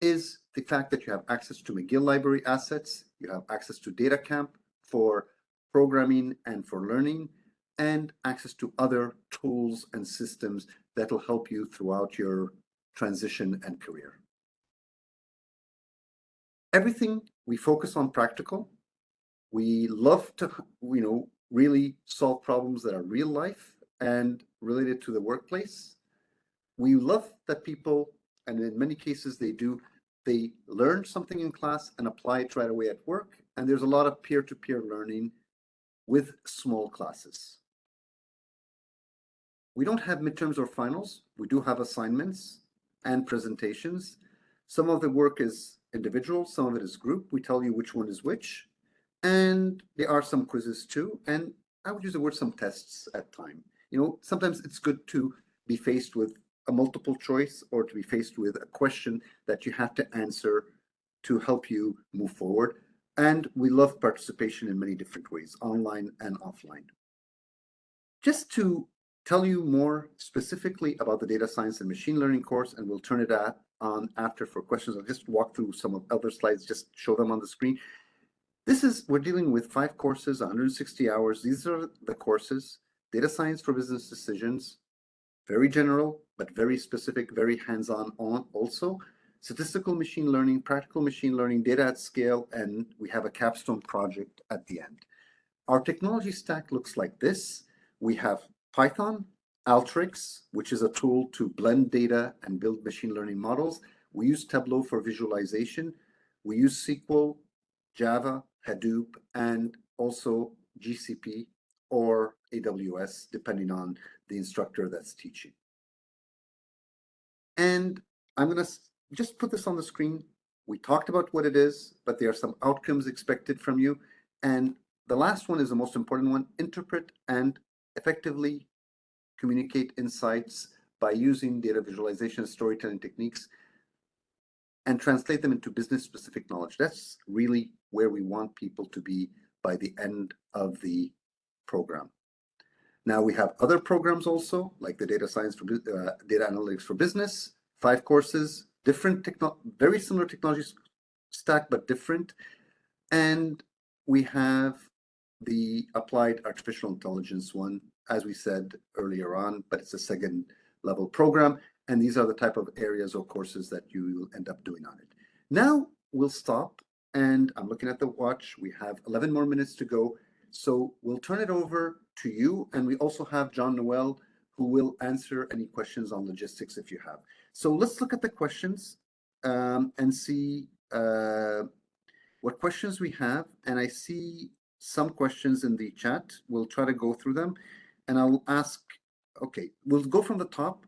is the fact that you have access to McGill library assets, you have access to DataCamp for programming and for learning, and access to other tools and systems that will help you throughout your transition and career. Everything we focus on practical. We love to, really solve problems that are real life and related to the workplace. We love that people, and in many cases they do, they learn something in class and apply it right away at work. And there's a lot of peer-to-peer learning with small classes. We don't have midterms or finals. We do have assignments and presentations. Some of the work is individual, some of it is group. We tell you which one is which. And there are some quizzes too. And I would use the word some tests at time. You know, sometimes it's good to be faced with a multiple choice or to be faced with a question that you have to answer to help you move forward. And we love participation in many different ways, online and offline. Just to tell you more specifically about the data science and machine learning course, and we'll turn it on after for questions. I'll just walk through some of other slides, just show them on the screen. We're dealing with 5 courses, 160 hours. These are the courses: data science for business decisions, very general, but very specific, very hands-on also. Statistical machine learning, practical machine learning, data at scale, and we have a capstone project at the end. Our technology stack looks like this. We have Python, Alteryx, which is a tool to blend data and build machine learning models. We use Tableau for visualization. We use SQL, Java, Hadoop, and also GCP or AWS, depending on the instructor that's teaching. And I'm going to just put this on the screen. We talked about what it is, but there are some outcomes expected from you. And the last one is the most important one: interpret and effectively communicate insights by using data visualization and storytelling techniques and translate them into business-specific knowledge. That's really where we want people to be by the end of the program. Now we have other programs also, like the data science for data analytics for business, 5 courses, different very similar technology stack, but different. And we have the applied artificial intelligence one, as we said earlier on, but it's a 2nd level program. And these are the type of areas or courses that you will end up doing on it. Now we'll stop, and I'm looking at the watch. We have 11 more minutes to go. So we'll turn it over to you. And we also have John Noel, who will answer any questions on logistics if you have. So let's look at the questions and see what questions we have. And I see some questions in the chat. We'll try to go through them. And I'll ask, okay, we'll go from the top.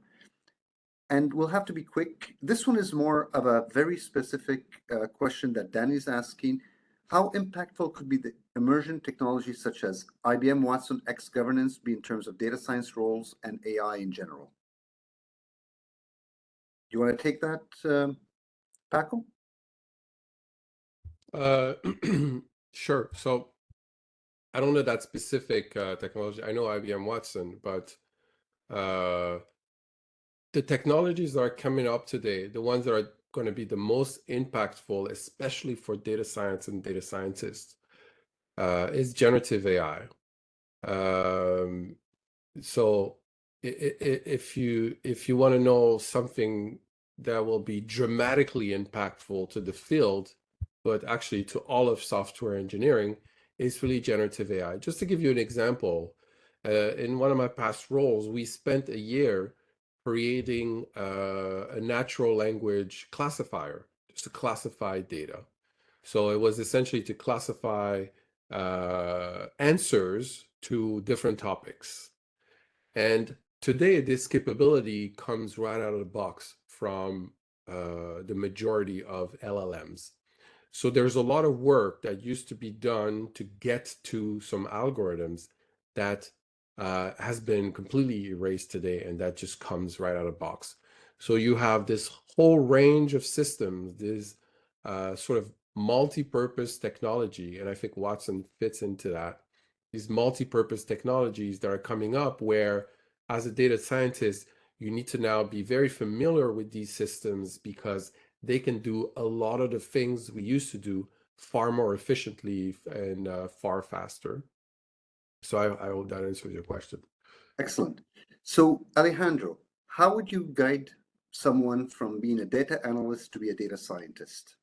And we'll have to be quick. This one is more of a very specific question that Danny's asking. How impactful could be the emergent technologies such as IBM Watson X governance be in terms of data science roles and AI in general? Do you want to take that, Paco?
Sure. So I don't know that specific technology. I know IBM Watson, but the technologies that are coming up today, the ones that are going to be the most impactful, especially for data science and data scientists, is generative AI. So if you want to know something that will be dramatically impactful to the field, but actually to all of software engineering, is really generative AI. Just to give you an example, in one of my past roles, we spent a year creating a natural language classifier just to classify data. So it was essentially to classify answers to different topics. And today, this capability comes right out of the box from the majority of LLMs. So there's a lot of work that used to be done to get to some algorithms that has been completely erased today, and that just comes right out of the box. So you have this whole range of systems, this sort of multi-purpose technology, and I think Watson fits into that. These multi-purpose technologies that are coming up where, as a data scientist, you need to now be very familiar with these systems because they can do a lot of the things we used to do far more efficiently and far faster. So I hope that answers your question.
Excellent. So Alejandro, how would you guide someone from being a data analyst to be a data scientist?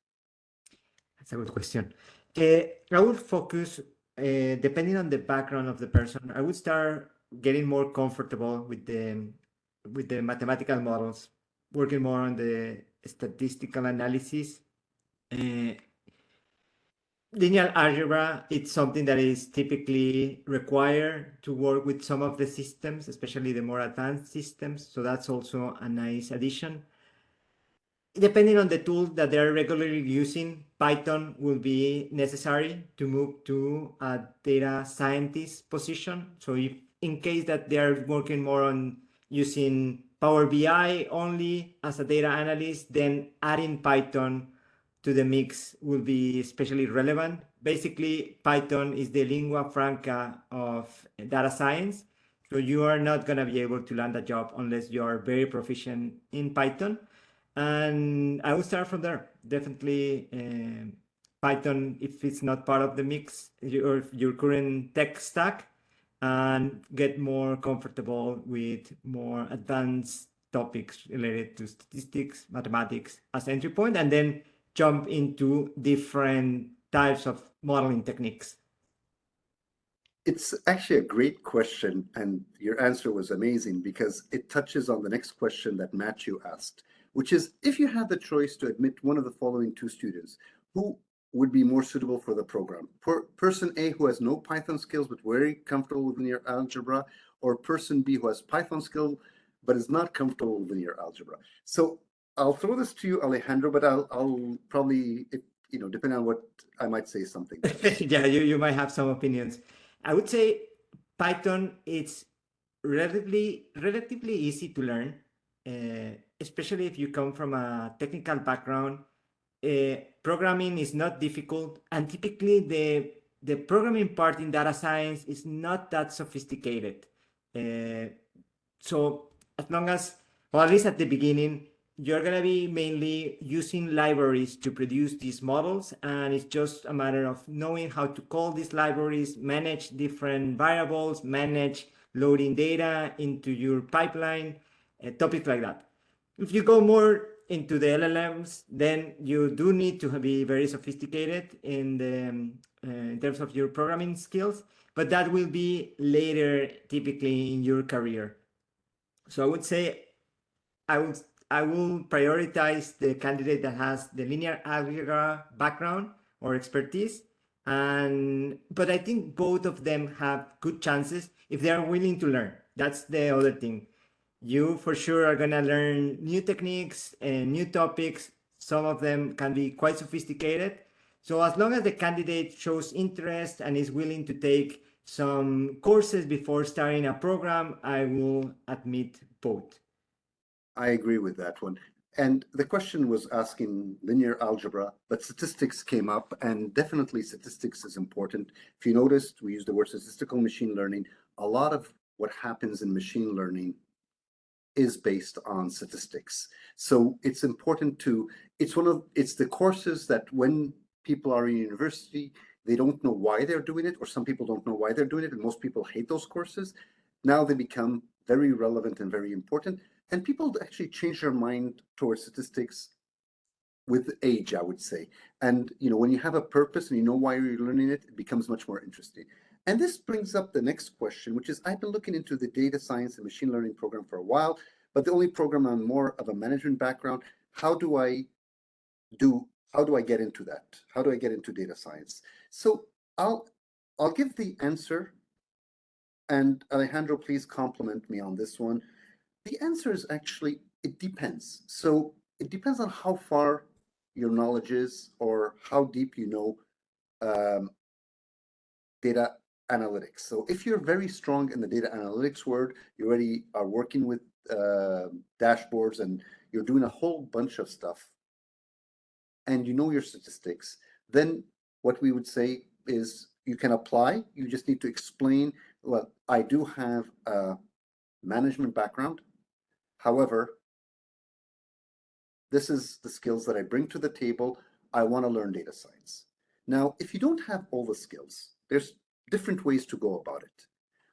That's a good question. I would focus, depending on the background of the person, I would start getting more comfortable with the mathematical models, working more on the statistical analysis Linear algebra, it's something that is typically required to work with some of the systems, especially the more advanced systems. So that's also a nice addition. Depending on the tool that they're regularly using, Python will be necessary to move to a data scientist position. So if in case that they're working more on using Power BI only as a data analyst, then adding Python to the mix will be especially relevant. Basically, Python is the lingua franca of data science. So you are not going to be able to land a job unless you are very proficient in Python. And I will start from there. Definitely Python, if it's not part of the mix, your current tech stack, and get more comfortable with more advanced topics related to statistics, mathematics as entry point, and then jump into different types of modeling techniques.
It's actually a great question, and your answer was amazing because it touches on the next question that Matthew asked, which is, if you had the choice to admit one of the following two students, who would be more suitable for the program? Person A, who has no Python skills but very comfortable with linear algebra, or person B, who has Python skills but is not comfortable with linear algebra? So I'll throw this to you, Alejandro, but I'll probably, depending on what I might say something.
Yeah, you might have some opinions. I would say Python, it's relatively easy to learn, especially if you come from a technical background. Programming is not difficult, and typically the programming part in data science is not that sophisticated. So as long as, or at least at the beginning, you're going to be mainly using libraries to produce these models, and it's just a matter of knowing how to call these libraries, manage different variables, manage loading data into your pipeline, topics like that. If you go more into the LLMs, then you do need to be very sophisticated in terms of your programming skills, but that will be later, typically in your career. So I would say I will prioritize the candidate that has the linear algebra background or expertise, but I think both of them have good chances if they are willing to learn. That's the other thing. You for sure are gonna learn new techniques and new topics. Some of them can be quite sophisticated. So as long as the candidate shows interest and is willing to take some courses before starting a program, I will admit both.
I agree with that one. And the question was asking linear algebra, but statistics came up, and definitely statistics is important. If you noticed, we use the word statistical machine learning. A lot of what happens in machine learning is based on statistics. So it's important it's the courses that when people are in university, they don't know why they're doing it, or some people don't know why they're doing it, and most people hate those courses. Now they become very relevant and very important. And people actually change their mind towards statistics with age, I would say. And when you have a purpose and you know why you're learning it, it becomes much more interesting. And this brings up the next question, which is, I've been looking into the data science and machine learning program for a while, but the only program on more of a management background. How do I get into that? How do I get into data science? So I'll give the answer, and Alejandro, please compliment me on this one. The answer is actually, it depends. So it depends on how far your knowledge is or how deep you know data analytics. So if you're very strong in the data analytics world, you already are working with dashboards and you're doing a whole bunch of stuff, and you know your statistics, then what we would say is you can apply. You just need to explain, well, I do have a management background. However, this is the skills that I bring to the table. I want to learn data science. Now, if you don't have all the skills, there's different ways to go about it.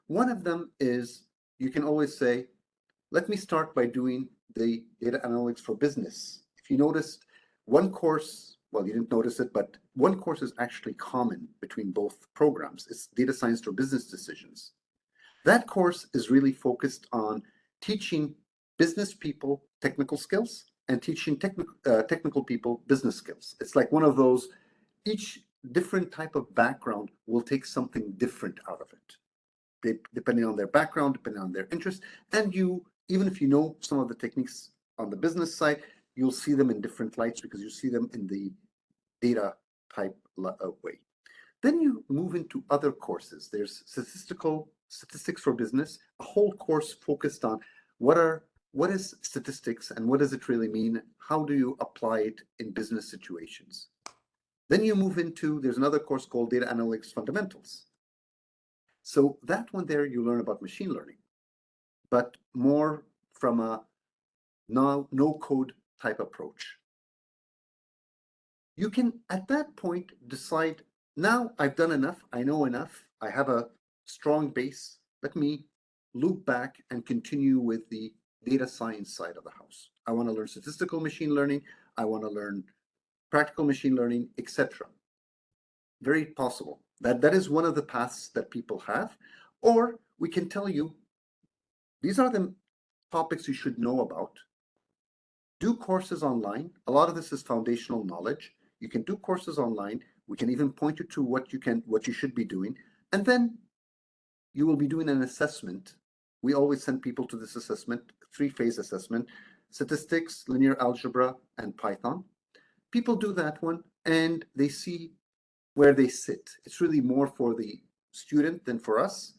One of them is you can always say, let me start by doing the data analytics for business. If you noticed, one course, well, you didn't notice it, but one course is actually common between both programs. It's data science for business decisions. That course is really focused on teaching business people technical skills and teaching technical people business skills. It's like one of those, each different type of background will take something different out of it, depending on their background, depending on their interest. And you, even if you know some of the techniques on the business side, you'll see them in different lights because you see them in the data type way. Then you move into other courses. There's statistics for business, a whole course focused on what is statistics and what does it really mean? How do you apply it in business situations? Then you move into, there's another course called Data Analytics Fundamentals. So that one there, you learn about machine learning, but more from a no code type approach. You can, at that point, decide, now I've done enough, I know enough, I have a strong base, let me loop back and continue with the data science side of the house. I want to learn statistical machine learning, I want to learn practical machine learning, etc. Very possible. That is one of the paths that people have. Or we can tell you, these are the topics you should know about. Do courses online. A lot of this is foundational knowledge. You can do courses online. We can even point you to what you should be doing. And then you will be doing an assessment. We always send people to this assessment, 3-phase assessment: statistics, linear algebra, and Python. People do that one and they see where they sit. It's really more for the student than for us.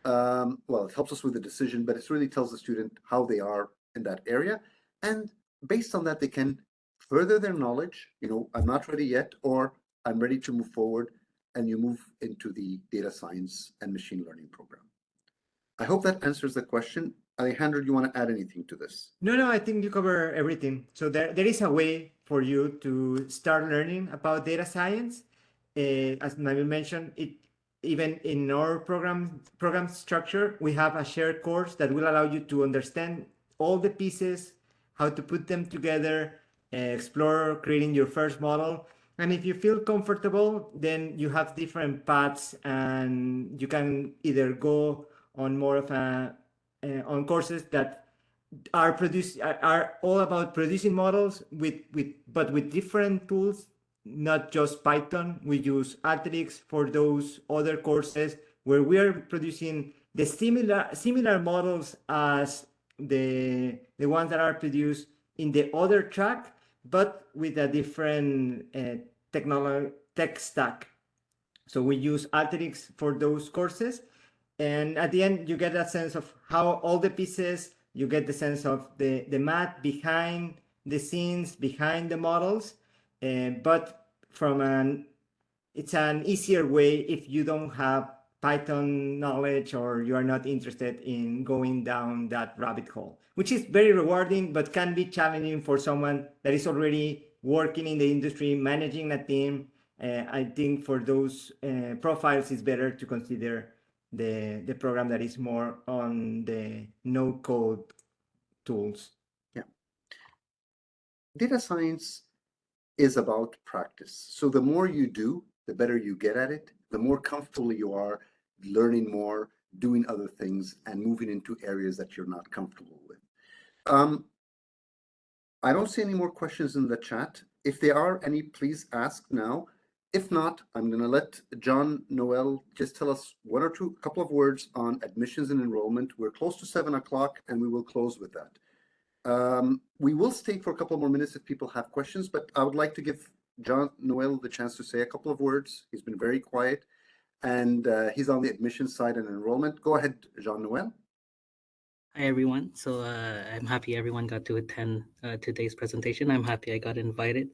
Well, it helps us with the decision, but it really tells the student how they are in that area. And based on that, they can further their knowledge. You know, I'm not ready yet, or I'm ready to move forward, and you move into the data science and machine learning program. I hope that answers the question. Alejandro, do you want to add anything to this?
No, I think you cover everything. So there is a way for you to start learning about data science. As Nabil mentioned, even in our program structure, we have a shared course that will allow you to understand all the pieces, how to put them together, explore creating your first model. And if you feel comfortable, then you have different paths, and you can either go on more of on courses that are all about producing models but with different tools, not just Python. We use Alteryx for those other courses where we are producing the similar models as the ones that are produced in the other track, but with a different tech stack. So we use Alteryx for those courses. And at the end, you get a sense of how all the pieces, you get the sense of the math behind the scenes, behind the models. But it's an easier way if you don't have Python knowledge or you are not interested in going down that rabbit hole, which is very rewarding, but can be challenging for someone that is already working in the industry, managing a team. I think for those profiles, it's better to consider the program that is more on the no-code tools.
Yeah. Data science is about practice. So the more you do, the better you get at it, the more comfortable you are learning more, doing other things, and moving into areas that you're not comfortable with. I don't see any more questions in the chat. If there are any, please ask now. If not, I'm going to let John Noel just tell us a couple of words on admissions and enrollment. We're close to 7 o'clock, and we will close with that. We will stay for a couple more minutes if people have questions, but I would like to give John Noel the chance to say a couple of words. He's been very quiet, and he's on the admission side and enrollment. Go ahead, John Noel.
Hi, everyone. So I'm happy everyone got to attend today's presentation. I'm happy I got invited.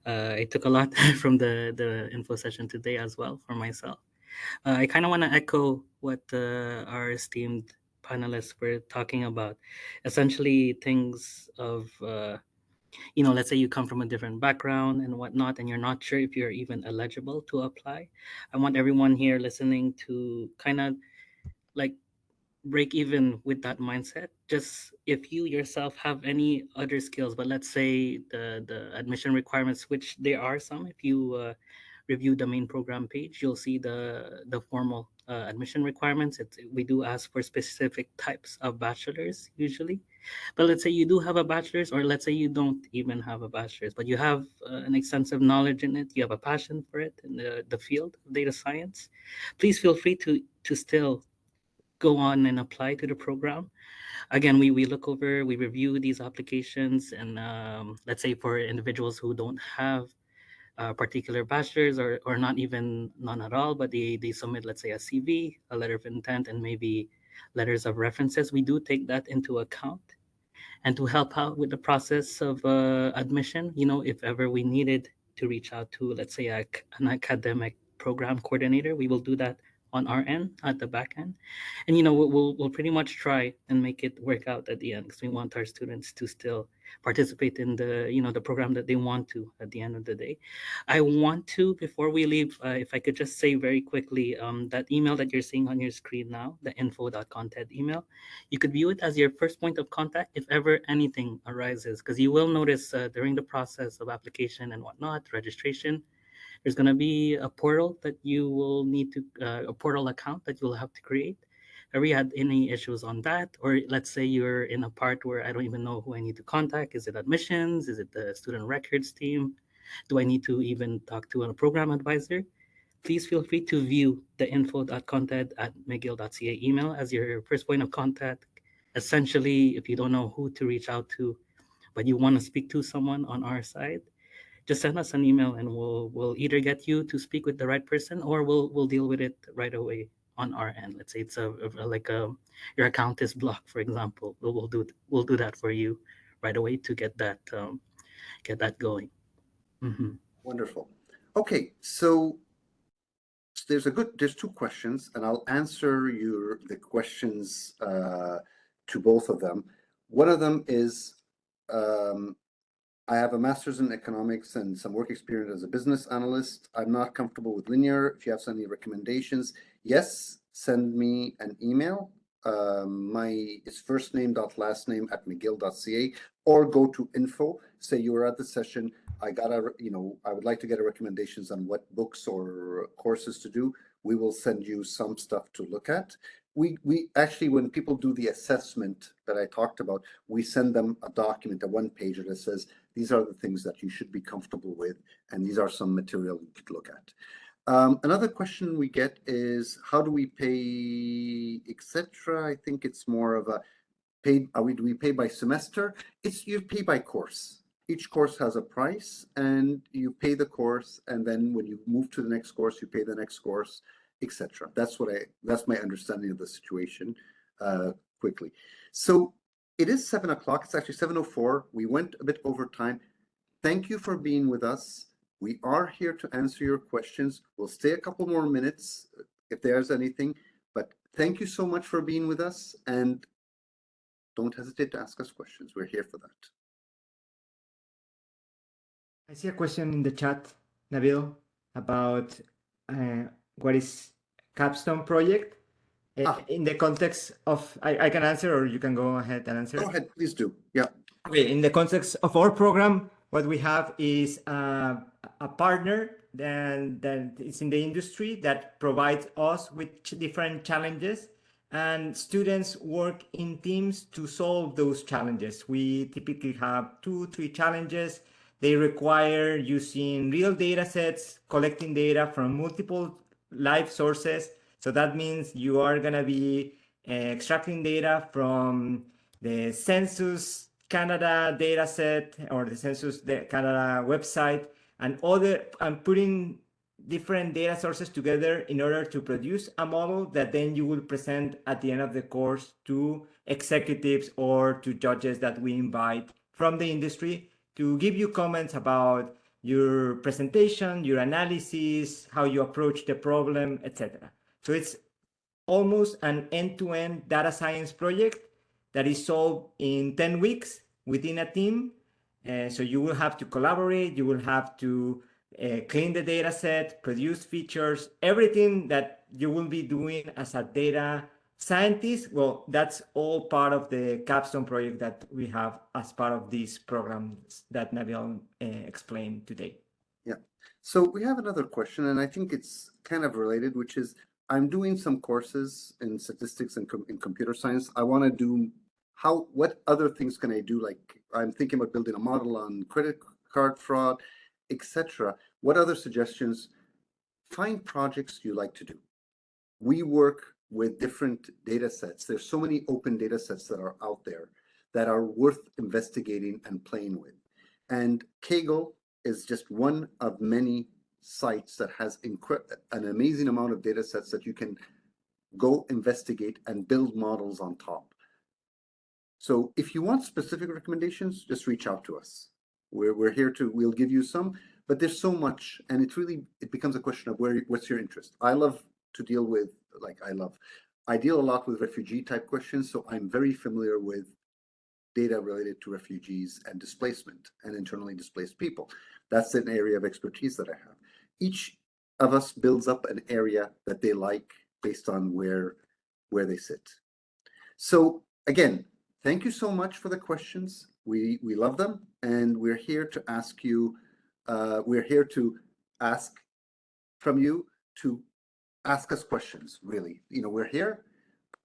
I took a lot from the info session today as well for myself. I kind of want to echo what our esteemed panelists were talking about. Essentially, things of, let's say you come from a different background and whatnot, and you're not sure if you're even eligible to apply. I want everyone here listening to kind of like break even with that mindset. Just if you yourself have any other skills, but let's say the admission requirements, which there are some, if you review the main program page, you'll see the formal admission requirements. We do ask for specific types of bachelors usually. But let's say you do have a bachelor's, or let's say you don't even have a bachelor's, but you have an extensive knowledge in it, you have a passion for it in the field of data science, please feel free to still go on and apply to the program. Again, we look over, we review these applications, and let's say for individuals who don't have a particular bachelor's, or not even none at all, but they submit, let's say, a CV, a letter of intent, and maybe letters of references, we do take that into account. And to help out with the process of admission, if ever we needed to reach out to, let's say, an academic program coordinator, we will do that on our end, at the back end. And we'll pretty much try and make it work out at the end, because we want our students to still participate in the program that they want to at the end of the day. I want to, before we leave, if I could just say very quickly, that email that you're seeing on your screen now, the info.content email, you could view it as your first point of contact if ever anything arises, because you will notice during the process of application and whatnot, registration, there's going to be a portal that you will need to, a portal account that you'll have to create. If you had any issues on that, or let's say you're in a part where I don't even know who I need to contact, is it admissions? Is it the student records team? Do I need to even talk to a program advisor? Please feel free to view the info.content@mcgill.ca email as your first point of contact. Essentially, if you don't know who to reach out to, but you want to speak to someone on our side, just send us an email, and we'll either get you to speak with the right person, or we'll deal with it right away on our end. Let's say it's your account is blocked, for example. We'll do that for you right away to get that going. Mm-hmm.
Wonderful. Okay, so there's two questions, and I'll answer the questions to both of them. One of them is, I have a master's in economics and some work experience as a business analyst. I'm not comfortable with linear. If you have any recommendations, yes, send me an email. It's first name dot last name @mcgill.ca, or go to info, say you were at the session. I would like to get a recommendations on what books or courses to do. We will send you some stuff to look at. We actually, when people do the assessment that I talked about, we send them a document, a one-pager that says, these are the things that you should be comfortable with, and these are some material you could look at. Another question we get is, how do we pay, etc.? I think it's more of a do we pay by semester? You pay by course. Each course has a price, and you pay the course, and then when you move to the next course, you pay the next course, etc. That's my understanding of the situation quickly. So it is 7 o'clock. It's actually 7:04. We went a bit over time. Thank you for being with us. We are here to answer your questions. We'll stay a couple more minutes if there's anything, but thank you so much for being with us, and don't hesitate to ask us questions. We're here for that.
I see a question in the chat, Nabil, about what is capstone project in the context of, I can answer, or you can go ahead and answer.
Go ahead, please do. Yeah.
Okay, in the context of our program, what we have is a partner that is in the industry that provides us with different challenges, and students work in teams to solve those challenges. We typically have 2-3 challenges. They require using real data sets, collecting data from multiple live sources. So that means you are going to be extracting data from the Census Canada data set, or the Census Canada website, and putting different data sources together in order to produce a model that then you will present at the end of the course to executives or to judges that we invite from the industry to give you comments about your presentation, your analysis, how you approach the problem, etc. So it's almost an end-to-end data science project that is solved in 10 weeks within a team. So you will have to collaborate, you will have to clean the data set, produce features, everything that you will be doing as a data scientist. Well, that's all part of the capstone project that we have as part of these programs that Nabil explained today.
So we have another question, and I think it's kind of related, which is I'm doing some courses in statistics and in computer science. I want to do what other things can I do? Like I'm thinking about building a model on credit card fraud, etc. What other suggestions? Find projects you like to do. We work with different data sets. There's so many open data sets that are out there that are worth investigating and playing with. And Kaggle is just one of many sites that has an amazing amount of data sets that you can go investigate and build models on top. So if you want specific recommendations, just reach out to us. We're here we'll give you some, but there's so much, and it becomes a question of what's your interest. I love to deal with, I deal a lot with refugee type questions, so I'm very familiar with data related to refugees and displacement and internally displaced people. That's an area of expertise that I have. Each of us builds up an area that they like based on where they sit. So again, thank you so much for the questions. We love them, and we're here to ask you, we're here to ask from you to ask us questions, really. We're here.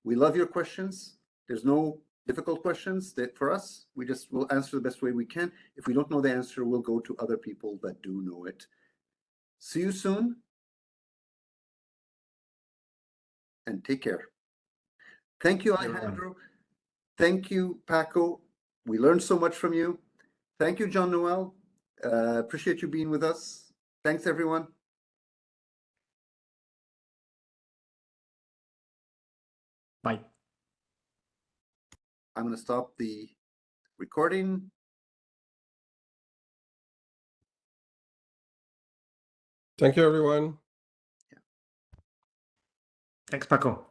We love your questions. There's no difficult questions that for us, we'll answer the best way we can. If we don't know the answer, we'll go to other people that do know it. See you soon, and take care. Thank you, Alejandro. Thank you, Paco. We learned so much from you. Thank you, John Noel. Appreciate you being with us. Thanks, everyone.
Bye.
I'm going to stop the recording.
Thank you, everyone.
Thanks, Paco.